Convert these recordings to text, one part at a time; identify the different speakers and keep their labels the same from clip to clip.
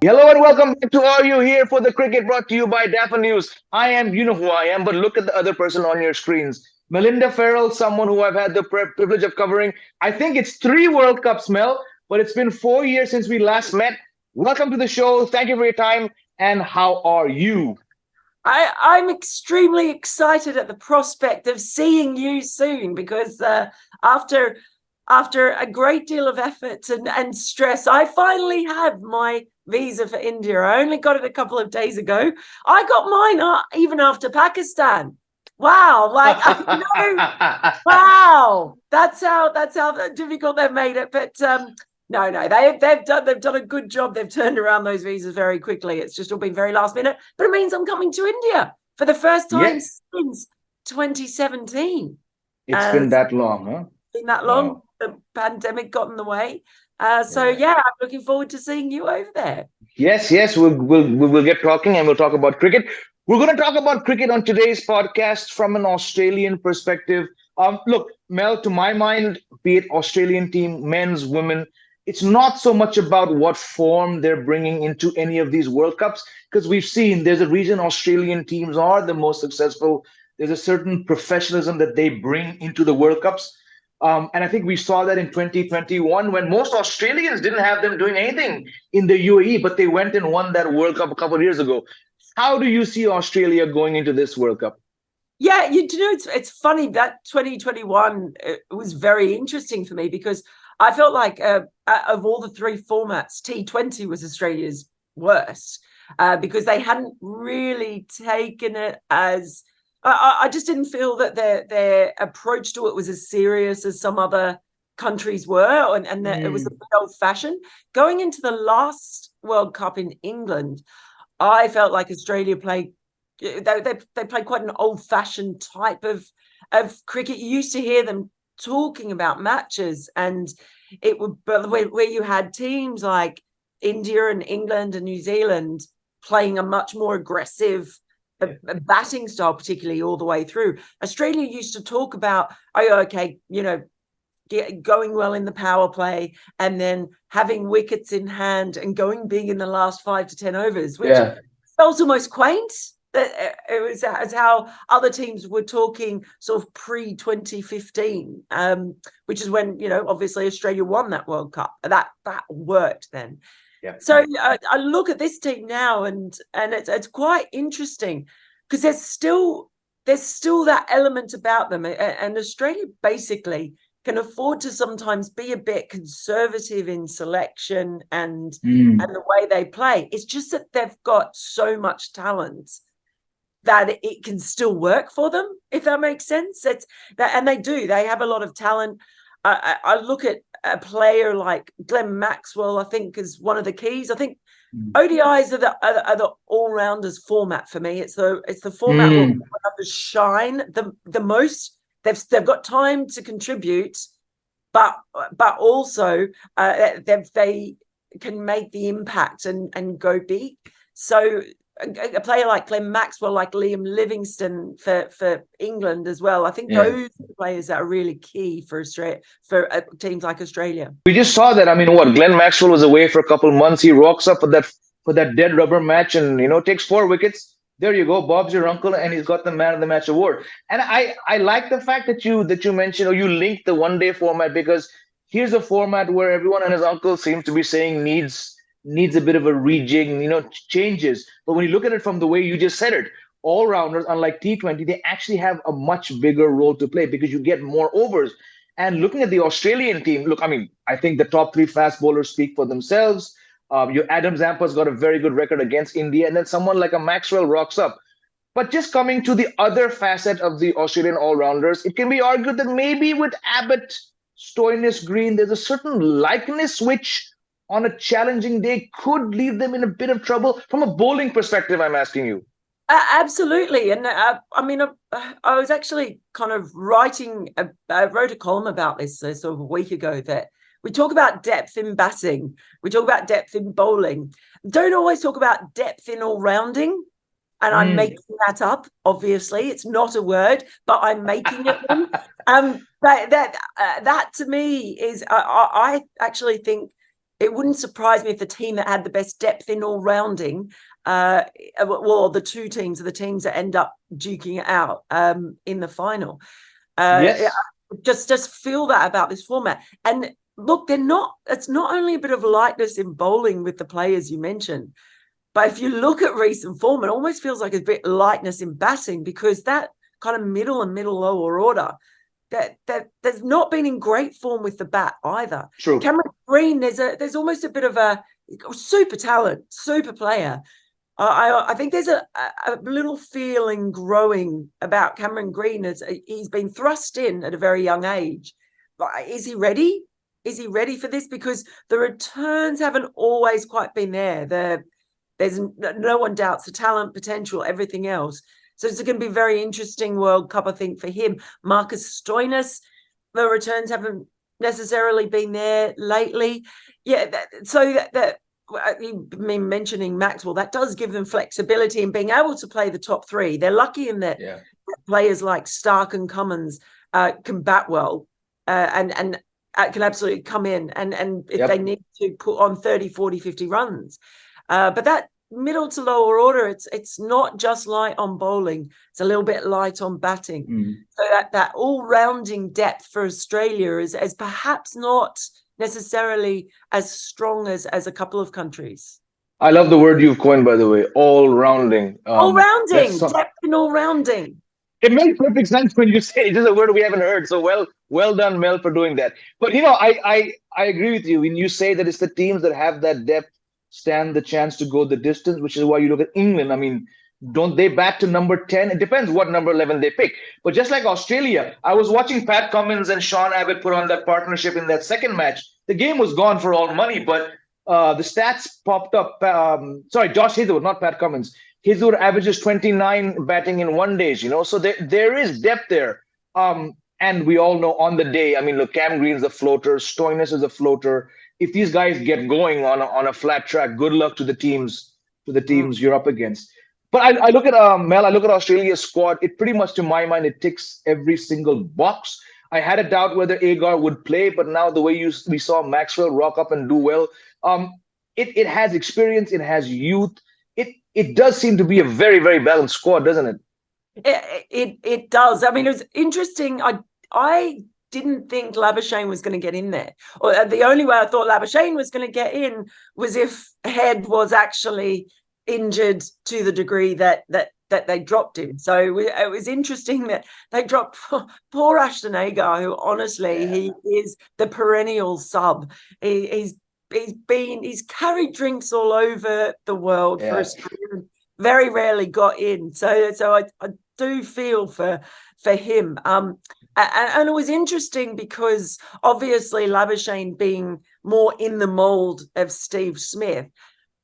Speaker 1: Hello and welcome back to all you here for the cricket brought to you by Daffy News. I am, you know who I am, but look at the other person on your screens. Melinda Farrell, someone who I've had the privilege of covering. I think it's three World Cups, Mel, but it's been 4 years since we last met. Welcome to the show. Thank you for your time. And how are you?
Speaker 2: I'm extremely excited at the prospect of seeing you soon because after after a great deal of effort and stress, I finally have my visa for India. I only got it a couple of days ago. I got mine even after Pakistan. Wow, like I know, wow, that's how difficult they've made it. But no, they've done a good job. They've turned around those visas very quickly. It's just all been very last minute, but it means I'm coming to India for the first
Speaker 1: Yeah,
Speaker 2: time since 2017.
Speaker 1: it's
Speaker 2: Uh,
Speaker 1: been that long, huh?
Speaker 2: been that long.
Speaker 1: Wow.
Speaker 2: The pandemic got in the way. So
Speaker 1: Yeah.
Speaker 2: yeah, I'm looking forward to seeing you over there.
Speaker 1: Yes, we'll get talking and we'll talk about cricket. We're going to talk about cricket on today's podcast from an Australian perspective. Look, Mel, to my mind, be it Australian team, men's, women, it's not so much about what form they're bringing into any of these World Cups because we've seen there's a reason Australian teams are the most successful. There's a certain professionalism that they bring into the World Cups. And I think we saw that in 2021 when most Australians didn't have them doing anything in the UAE, but they went and won that World Cup a couple of years ago. How do you see Australia going into this World Cup?
Speaker 2: Yeah, it's funny that 2021 was very interesting for me because I felt like of all the three formats, T20 was Australia's worst because they hadn't really taken it as I just didn't feel that their approach to it was as serious as some other countries were, and that it was a
Speaker 1: Mm,
Speaker 2: bit old fashioned. Going into the last World Cup in England, I felt like Australia played. They played quite an old fashioned type of cricket. You used to hear them talking about matches, and it would where you had teams like India and England and New Zealand playing a much more aggressive
Speaker 1: yeah,
Speaker 2: a batting style, particularly all the way through. Australia used to talk about, oh, okay, going well in the power play and then having wickets in hand and going big in the last 5 to 10 overs, which
Speaker 1: yeah,
Speaker 2: felt almost quaint. That it was as how other teams were talking sort of pre 2015, which is when obviously Australia won that World Cup. That worked then.
Speaker 1: yeah.
Speaker 2: So I look at this team now, and it's quite interesting because there's still that element about them, and Australia basically can afford to sometimes be a bit conservative in selection and
Speaker 1: Mm.
Speaker 2: the way they play. It's just that they've got so much talent that it can still work for them, if that makes sense. It's that, and they do. They have a lot of talent. I look at a player like Glenn Maxwell. I think is one of the keys. I think ODIs are the all rounders format for me. It's the format where
Speaker 1: Mm.
Speaker 2: others shine the most. They've got time to contribute, but also they can make the impact and go big. So a player like Glenn Maxwell, like Liam Livingstone for England as well. I think
Speaker 1: Yeah.
Speaker 2: those are the players that are really key for Australia, for teams like Australia.
Speaker 1: We just saw that. I mean, what Glenn Maxwell was away for a couple of months. He rocks up for that dead rubber match, and takes 4 wickets. There you go, Bob's your uncle, and he's got the man of the match award. And I like the fact that you mentioned or you linked the 1 day format because here's a format where everyone and his uncle seems to be saying needs a bit of a rejig, changes. But when you look at it from the way you just said it, all rounders, unlike T20, they actually have a much bigger role to play because you get more overs. And looking at the Australian team, look, I mean, I think the top three fast bowlers speak for themselves. Your Adam Zampa's got a very good record against India, and then someone like a Maxwell rocks up. But just coming to the other facet of the Australian all-rounders, it can be argued that maybe with Abbott, Stoinis, Green, there's a certain likeness which, on a challenging day, could leave them in a bit of trouble. From a bowling perspective, I'm asking you.
Speaker 2: Absolutely, and I mean, I was actually kind of I wrote a column about this sort of a week ago that we talk about depth in batting, we talk about depth in bowling, don't always talk about depth in all rounding. And I'm
Speaker 1: Mm.
Speaker 2: making that up. Obviously, it's not a word, but I'm making it one. That to me is, I actually think it wouldn't surprise me if the team that had the best depth in all rounding, well, the two teams are the teams that end up duking it out in the final.
Speaker 1: Yes.
Speaker 2: Just feel that about this format. And look, it's not only a bit of lightness in bowling with the players you mentioned, but if you look at recent form, it almost feels like a bit lightness in batting, because that kind of middle lower order, that there's not been in great form with the bat either.
Speaker 1: True.
Speaker 2: Cameron Green, there's almost a bit of a super talent, super player. I think there's a little feeling growing about Cameron Green as he's been thrust in at a very young age. But is he ready? Is he ready for this? Because the returns haven't always quite been there. There's no one doubts the talent, potential, everything else. So it's going to be a very interesting World Cup, I think, for him. Marcus Stoinis, the returns haven't necessarily been there lately. Yeah, mentioning Maxwell, that does give them flexibility in being able to play the top three. They're lucky in that players like Stark and Cummins can bat well and can absolutely come in and if they need to put on 30, 40, 50 runs. But that middle to lower order, it's not just light on bowling, it's a little bit light on batting. So that all-rounding depth for Australia is perhaps not necessarily as strong as a couple of countries.
Speaker 1: I love the word you've coined, by the way, all-rounding.
Speaker 2: All-rounding, depth and all-rounding.
Speaker 1: It makes perfect sense when you say it. It's a word we haven't heard. So well done, Mel, for doing that. But, I agree with you when you say that it's the teams that have that depth stand the chance to go the distance, which is why you look at England. I mean, don't they bat to number 10? It depends what number 11 they pick. But just like Australia, I was watching Pat Cummins and Sean Abbott put on that partnership in that second match. The game was gone for all money, but the stats popped up. Josh Hazelwood, not Pat Cummins. Hazelwood averages 29 batting in 1 day, so there is depth there. And we all know on the day, I mean, look, Cam Green's a floater, Stoinis is a floater. If these guys get going on a flat track, good luck to the teams you're up against. But I look at Mel, I look at Australia's squad. It pretty much, to my mind, it ticks every single box. I had a doubt whether Agar would play, but now the way we saw Maxwell rock up and do well, it has experience, it has youth. It does seem to be a very, very balanced squad, doesn't it?
Speaker 2: It does. I mean, it was interesting. I didn't think Labuschagne was going to get in there. Or the only way I thought Labuschagne was going to get in was if Head was actually injured to the degree that they dropped him. So it was interesting that they dropped poor Ashton Agar, who honestly he is the perennial sub. He's carried drinks all over the world for Australia and very rarely got in. So I do feel for him. And it was interesting because obviously Labuschagne being more in the mould of Steve Smith,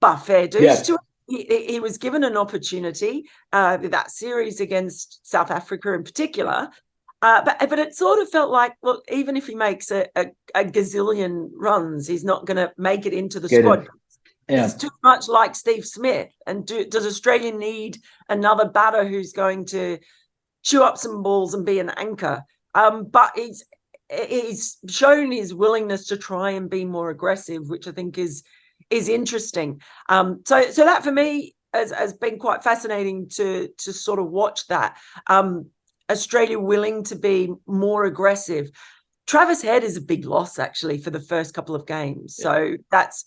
Speaker 2: but fair dues to him. He was given an opportunity that series against South Africa in particular, but it sort of felt like, well, even if he makes a gazillion runs, he's not going to make it into the squad. He's too much like Steve Smith. And does Australia need another batter who's going to chew up some balls and be an anchor? But he's shown his willingness to try and be more aggressive, which I think is interesting. So that for me has been quite fascinating to sort of watch that. Australia willing to be more aggressive. Travis Head is a big loss actually for the first couple of games. So that's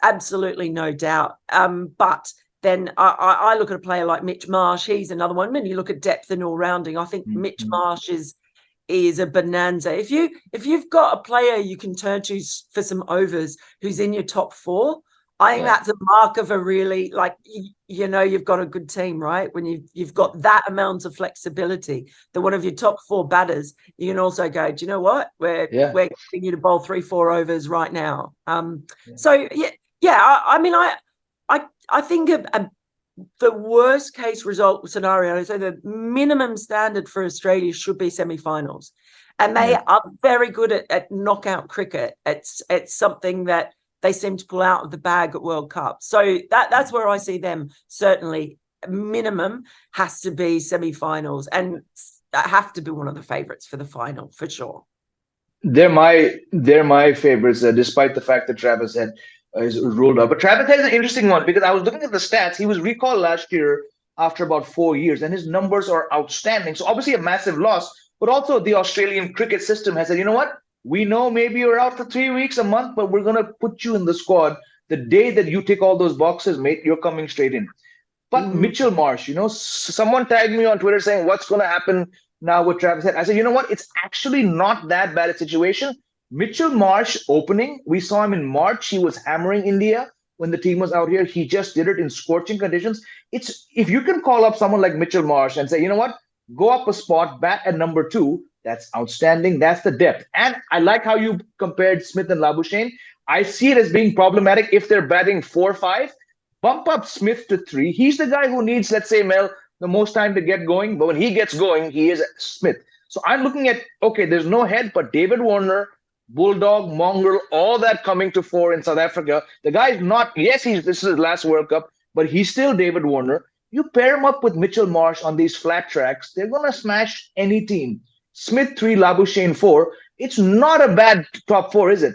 Speaker 2: absolutely no doubt. But then I look at a player like Mitch Marsh. He's another one. When you look at depth and all rounding, I think Mitch Marsh is a bonanza. If you've got a player you can turn to for some overs who's in your top four, I think that's a mark of a really, you've got a good team, right? When you've got that amount of flexibility that one of your top four batters, you can also go, do you know what? We're getting you to bowl 3-4 overs right now. So I mean, I think the worst case result scenario, so the minimum standard for Australia should be semi-finals. And they are very good at knockout cricket. It's something that they seem to pull out of the bag at World Cup. So that's where I see them. Certainly minimum has to be semi-finals and have to be one of the favourites for the final, for sure.
Speaker 1: they're my favorites, despite the fact that Travis Head is ruled out. But Travis Head is an interesting one because I was looking at the stats. He was recalled last year after about 4 years, and his numbers are outstanding. So obviously a massive loss, but also the Australian cricket system has said, you know what? We know maybe you're out for 3 weeks, a month, but we're gonna put you in the squad. The day that you tick all those boxes, mate, you're coming straight in. But
Speaker 2: Mm.
Speaker 1: Mitchell Marsh, someone tagged me on Twitter saying, "What's going to happen now with Travis Head?" I said, "You know what? It's actually not that bad a situation." Mitchell Marsh opening, we saw him in March. He was hammering India when the team was out here. He just did it in scorching conditions. It's if you can call up someone like Mitchell Marsh and say, "You know what? Go up a spot, bat at number two." That's outstanding. That's the depth. And I like how you compared Smith and Labuschagne. I see it as being problematic if they're batting 4-5. Bump up Smith to three. He's the guy who needs, let's say, Mel, the most time to get going. But when he gets going, he is Smith. So I'm looking at, okay, there's no head, but David Warner, Bulldog, Mongrel, all that coming to fore in South Africa. The guy's not, yes, this is his last World Cup, but he's still David Warner. You pair him up with Mitchell Marsh on these flat tracks, they're going to smash any team. Smith 3, Labuschagne 4. It's not a bad top four, is it?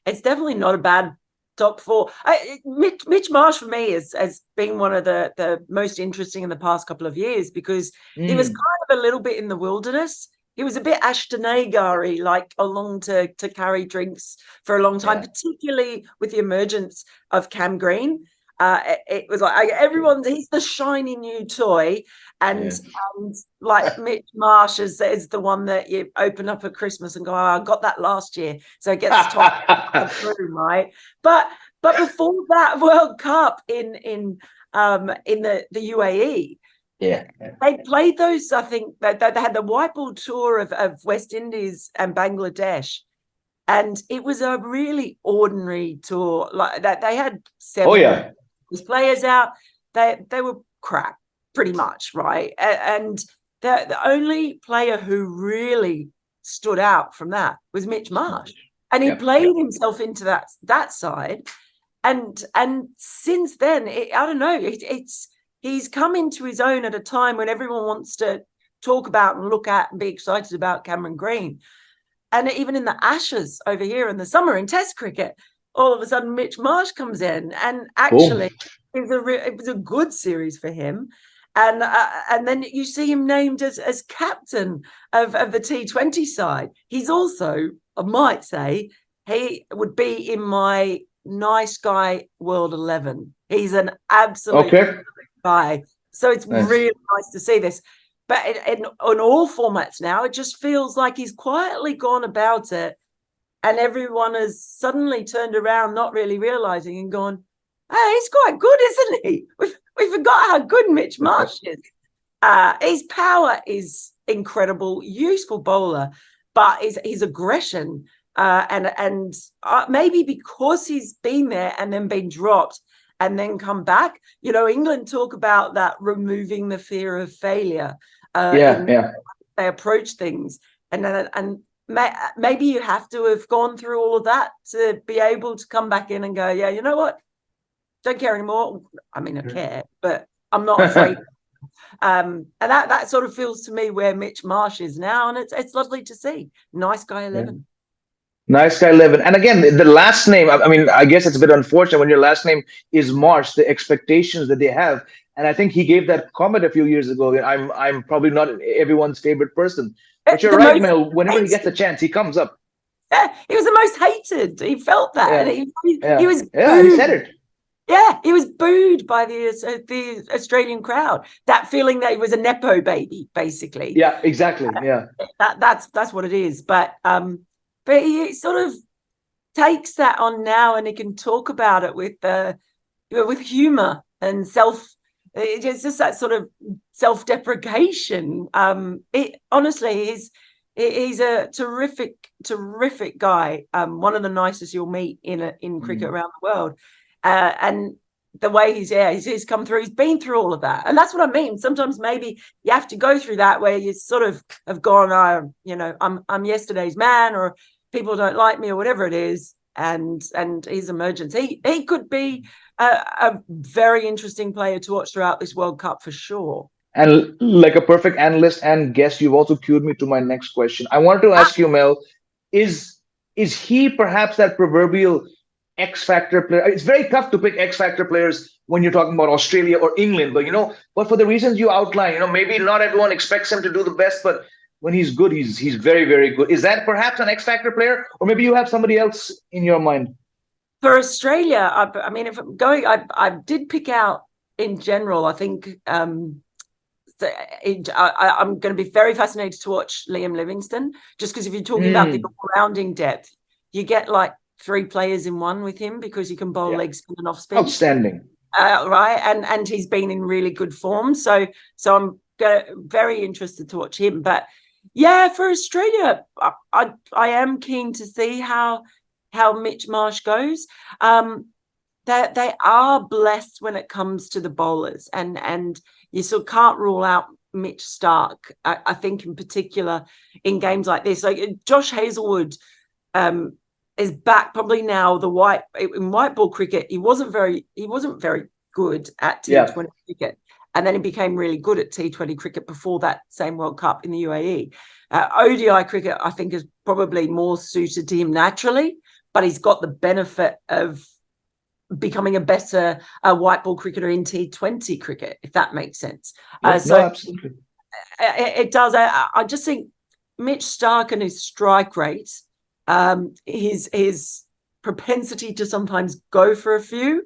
Speaker 2: It's definitely not a bad top four. Mitch Marsh for me has been one of the most interesting in the past couple of years because he was kind of a little bit in the wilderness. He was a bit Ashton Agar-y, like along to carry drinks for a long time, particularly with the emergence of Cam Green. It was like he's the shiny new toy, and like Mitch Marsh is the one that you open up at Christmas and go, "Oh, I got that last year," so it gets top through, right? But before that World Cup in the UAE, they played those. I think they had the white ball tour of West Indies and Bangladesh. And it was a really ordinary tour. Like that, they had 7 players out. They were crap, pretty much, right? And the only player who really stood out from that was Mitch Marsh, and he played himself into that side. And since then, I don't know. He's come into his own at a time when everyone wants to talk about and look at and be excited about Cameron Green. And even in the Ashes over here in the summer in Test cricket, all of a sudden Mitch Marsh comes in, and actually it was a good series for him. And then you see him named as captain of the T20 side. He's also, I might say, he would be in my nice guy world 11. He's an absolute guy. So it's really nice to see this. But on all formats now, it just feels like he's quietly gone about it, and everyone has suddenly turned around, not really realizing, and gone, "Hey, he's quite good, isn't he?" We forgot how good Mitch Marsh is. His power is incredible, useful bowler, but his aggression and maybe because he's been there and then been dropped and then come back. England talk about that removing the fear of failure. They approach things, and maybe you have to have gone through all of that to be able to come back in and go, yeah, you know what? Don't care anymore. I mean, I care, but I'm not afraid. And that sort of feels to me where Mitch Marsh is now, and it's lovely to see. Nice guy 11.
Speaker 1: Nice guy 11. And again, the last name, I mean, I guess it's a bit unfortunate when your last name is Marsh, the expectations that they have. And I think he gave that comment a few years ago. I'm probably not everyone's favorite person. But you're right, Mel. Whenever he gets a chance, he comes up.
Speaker 2: Yeah, he was the most hated. He felt that.
Speaker 1: Yeah.
Speaker 2: He was
Speaker 1: he said it.
Speaker 2: Yeah, he was booed by the Australian crowd. That feeling that he was a nepo baby, basically.
Speaker 1: Yeah, exactly. Yeah,
Speaker 2: that's what it is. But he sort of takes that on now, and he can talk about it with humor and it's just that sort of self-deprecation. Honestly, he's a terrific guy. One of the nicest you'll meet in cricket around the world. And the way he's come through, he's been through all of that. And that's what I mean. Sometimes maybe you have to go through that where you sort of have gone, I'm yesterday's man, or people don't like me, or whatever it is. And his emergence, he could be a very interesting player to watch throughout this World Cup for sure.
Speaker 1: And like a perfect analyst and guest, you've also cued me to my next question. I wanted to ask you, Mel, is is he perhaps that proverbial X factor player? It's very tough to pick X factor players when you're talking about Australia or England, but but for the reasons you outline, maybe not everyone expects him to do the best, but when he's good, he's very, very good. Is that perhaps an X factor player, or maybe you have somebody else in your mind?
Speaker 2: For Australia, I mean, if I'm going, I did pick out in general. I think I'm going to be very fascinated to watch Liam Livingstone, just because if you're talking about the all-rounding depth, you get like 3 players in one with him because he can bowl leg spin and off spin.
Speaker 1: Outstanding.
Speaker 2: Right, and he's been in really good form. So I'm very interested to watch him. But yeah, for Australia, I am keen to see how Mitch Marsh goes. They are blessed when it comes to the bowlers, and you sort of can't rule out Mitch Starc. I think in particular in games like this, like Josh Hazlewood is back probably now. In white ball cricket, he wasn't very good at T20 cricket, and then he became really good at T20 cricket before that same World Cup in the UAE. ODI cricket, I think, is probably more suited to him naturally, but he's got the benefit of becoming a better white ball cricketer in T20 cricket, if that makes sense.
Speaker 1: No, absolutely.
Speaker 2: It does. I just think Mitch Starc and his strike rate, his propensity to sometimes go for a few,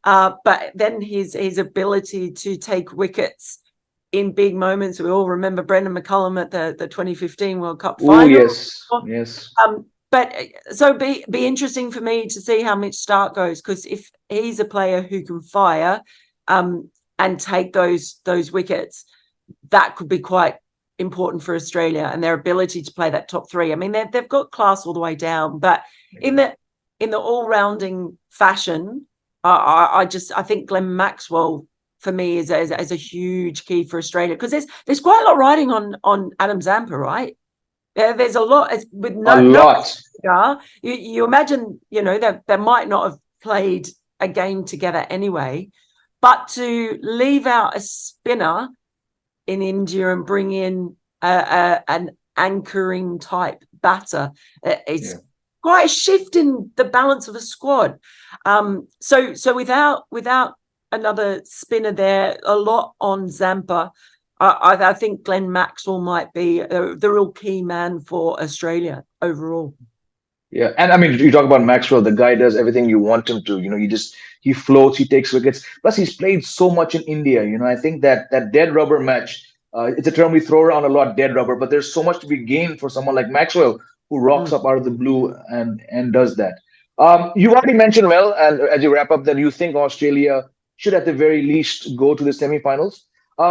Speaker 2: but then his ability to take wickets in big moments. We all remember Brendan McCullum at the 2015 World Cup final.
Speaker 1: Oh, yes.
Speaker 2: But so be interesting for me to see how Mitch Starc goes, because if he's a player who can fire and take those wickets, that could be quite important for Australia and their ability to play that top 3. I mean, they've got class all the way down, but in the all-rounding fashion, I think Glenn Maxwell for me is a huge key for Australia, because there's quite a lot riding on Adam Zampa, right? There's a lot with
Speaker 1: a lot.
Speaker 2: You imagine, they might not have played a game together anyway, but to leave out a spinner in India and bring in an anchoring type batter, it's quite a shift in the balance of a squad. So without another spinner there, a lot on Zampa. I think Glenn Maxwell might be the real key man for Australia overall.
Speaker 1: Yeah, and I mean, you talk about Maxwell, the guy does everything you want him to. He floats, he takes wickets. Plus, he's played so much in India. I think that dead rubber match, it's a term we throw around a lot, dead rubber, but there's so much to be gained for someone like Maxwell, who rocks up out of the blue and does that. You already mentioned, well, and as you wrap up, that you think Australia should at the very least go to the semifinals.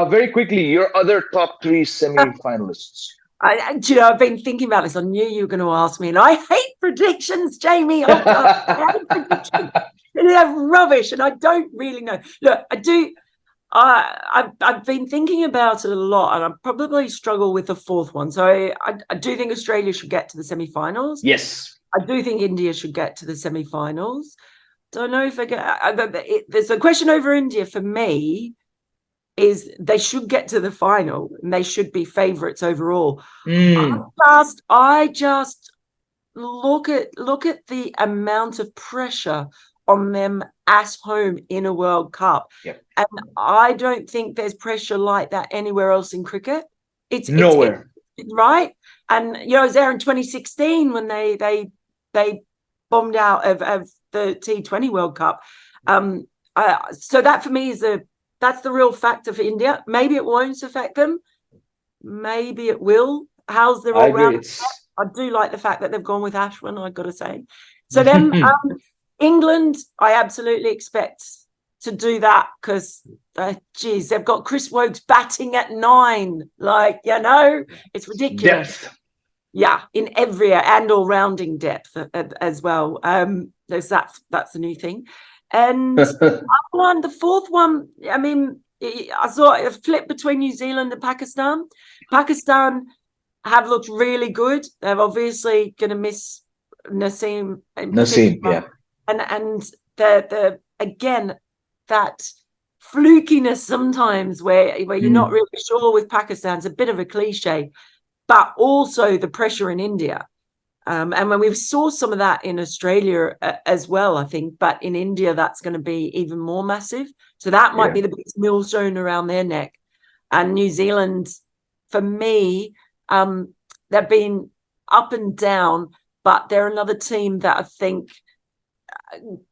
Speaker 1: Very quickly, your other top 3 semi-finalists.
Speaker 2: I've been thinking about this. I knew you were going to ask me, and I hate predictions, Jamie. I hate predictions. They're rubbish, and I don't really know. Look, I do. I've been thinking about it a lot, and I probably struggle with the 4th one. So I do think Australia should get to the semi-finals.
Speaker 1: Yes.
Speaker 2: I do think India should get to the semi-finals. Don't know if I get. There's a question over India for me. Is they should get to the final and they should be favourites overall. I just look at the amount of pressure on them at home in a World Cup, and I don't think there's pressure like that anywhere else in cricket. It's
Speaker 1: nowhere,
Speaker 2: right? And I was there in 2016 when they bombed out of the T20 World Cup. So that for me is that's the real factor for India. Maybe it won't affect them. Maybe it will. How's their all-round? I do like the fact that they've gone with Ashwin, I've got to say. So then England, I absolutely expect to do that because, they've got Chris Woakes batting at 9. It's ridiculous.
Speaker 1: Depth.
Speaker 2: Yeah, in every and all-rounding depth as well. That's the new thing. And the 4th one, I mean, I saw a flip between New Zealand and Pakistan. Pakistan have looked really good. They're obviously going to miss Naseem.
Speaker 1: Yeah.
Speaker 2: And the again, that flukiness sometimes where you're not really sure with Pakistan. It's a bit of a cliche, but also the pressure in India. And when we saw some of that in Australia as well, I think, but in India, that's going to be even more massive. So that might be the biggest millstone around their neck. And New Zealand, for me, they've been up and down, but they're another team that I think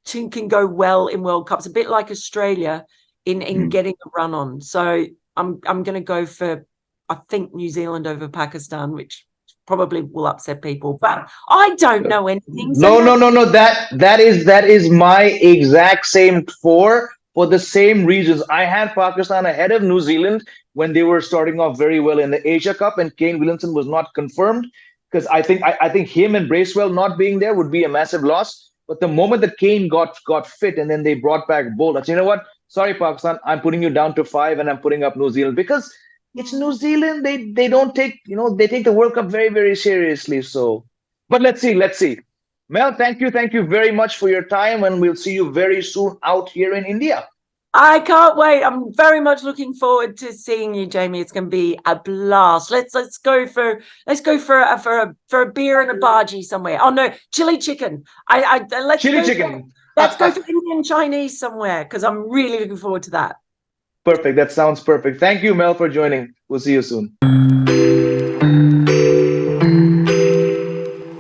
Speaker 2: can go well in World Cups, a bit like Australia in getting a run on. So I'm going to go for, I think, New Zealand over Pakistan, which probably will upset people, but I don't know anything.
Speaker 1: So no. That is my exact same four for the same reasons. I had Pakistan ahead of New Zealand when they were starting off very well in the Asia Cup, and Kane Williamson was not confirmed because I think him and Bracewell not being there would be a massive loss. But the moment that Kane got fit, and then they brought back Bolt, I said, you know what? Sorry, Pakistan, I'm putting you down to 5, and I'm putting up New Zealand because it's New Zealand. They don't take, they take the World Cup very, very seriously. So, but let's see. Mel, thank you very much for your time, and we'll see you very soon out here in India.
Speaker 2: I can't wait. I'm very much looking forward to seeing you, Jamie. It's going to be a blast. Let's go for a beer and a bhaji somewhere. Oh no, chili chicken. Let's
Speaker 1: chili chicken.
Speaker 2: Let's go for Indian Chinese somewhere because I'm really looking forward to that.
Speaker 1: Perfect. That sounds perfect. Thank you, Mel, for joining. We'll see you soon.